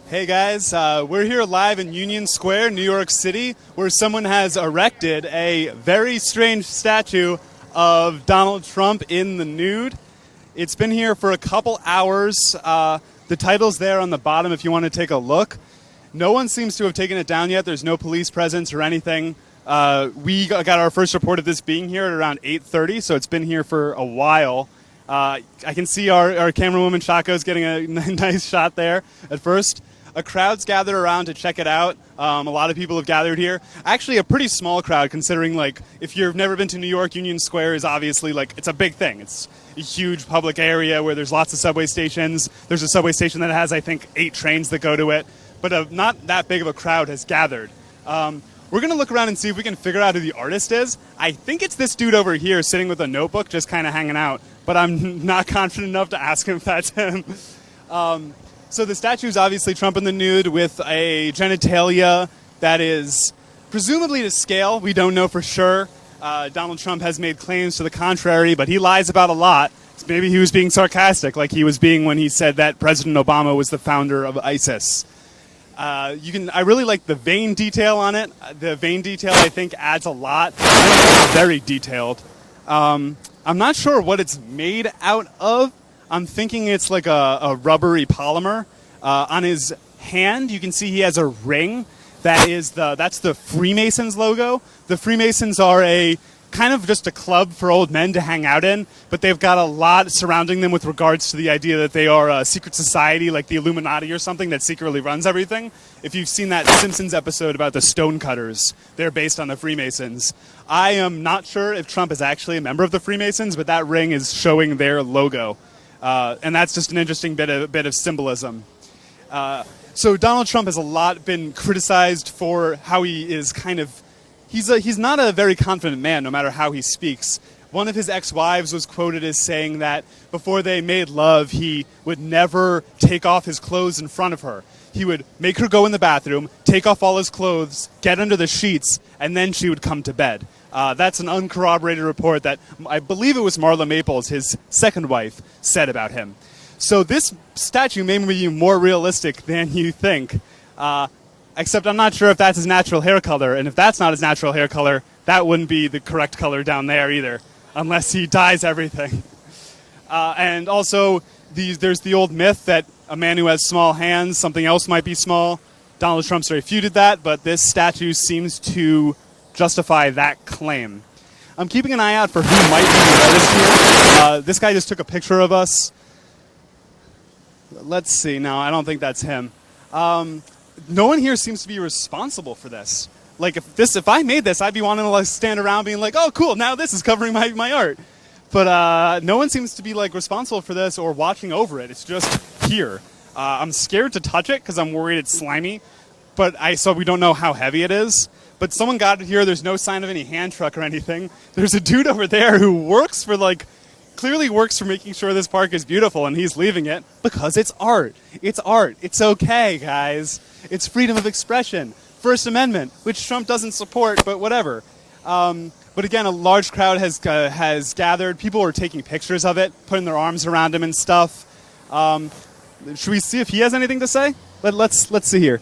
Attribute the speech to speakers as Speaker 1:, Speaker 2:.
Speaker 1: Hey guys, we're here live in Union Square, New York City, where someone has erected a very strange statue of Donald Trump in the nude. It's been here for a couple hours. The title's there on the bottom if you want to take a look. No one seems to have taken it down yet. There's no police presence or anything. We got our first report of this being here at around 8:30, so it's been here for a while. I can see our camerawoman Shaco's getting a nice shot there at first. A crowd's gathered around to check it out. A lot of people have gathered here. Actually, a pretty small crowd considering, like, if you've never been to New York, Union Square is obviously, like, it's a big thing. It's a huge public area where there's lots of subway stations. There's a subway station that has, I think, 8 trains that go to it. But not that big of a crowd has gathered. We're going to look around and see if we can figure out who the artist is. I think it's this dude over here sitting with a notebook just kind of hanging out. But I'm not confident enough to ask him if that's him. So the statue is obviously Trump in the nude with a genitalia that is presumably to scale. We don't know for sure. Donald Trump has made claims to the contrary, but he lies about a lot. Maybe he was being sarcastic, like he was being when he said that President Obama was the founder of ISIS. I really like the vein detail on it. The vein detail, I think, adds a lot. It's very detailed. I'm not sure what it's made out of. I'm thinking it's like a rubbery polymer. On his hand, you can see he has a ring. That's the Freemasons logo. The Freemasons are a kind of just a club for old men to hang out in, but they've got a lot surrounding them with regards to the idea that they are a secret society like the Illuminati or something that secretly runs everything. If you've seen that Simpsons episode about the Stonecutters, they're based on the Freemasons. I am not sure if Trump is actually a member of the Freemasons, but that ring is showing their logo. And that's just an interesting bit of symbolism. So Donald Trump has a lot been criticized for how he is kind of... He's not a very confident man, no matter how he speaks. One of his ex-wives was quoted as saying that before they made love, he would never take off his clothes in front of her. He would make her go in the bathroom, take off all his clothes, get under the sheets, and then she would come to bed. That's an uncorroborated report that I believe it was Marla Maples, his second wife, said about him. So this statue may be more realistic than you think. Except I'm not sure if that's his natural hair color, and if that's not his natural hair color, that wouldn't be the correct color down there either, unless he dyes everything. And also, there's the old myth that a man who has small hands, something else might be small. Donald Trump's refuted that, but this statue seems to justify that claim. I'm keeping an eye out for who might be the artist here. This guy just took a picture of us. Let's see. No, I don't think that's him. No one here seems to be responsible for this. Like, if I made this, I'd be wanting to like stand around being like, oh, cool, now this is covering my art. But no one seems to be like responsible for this or watching over it. It's just here. I'm scared to touch it because I'm worried it's slimy. But so we don't know how heavy it is. But someone got it here. There's no sign of any hand truck or anything. There's a dude over there who works for clearly works for making sure this park is beautiful, and he's leaving it because it's art. It's art. It's okay, guys. It's freedom of expression. First Amendment, which Trump doesn't support, but whatever. But again, a large crowd has gathered. People are taking pictures of it, putting their arms around him and stuff. Should we see if he has anything to say? Let's see here.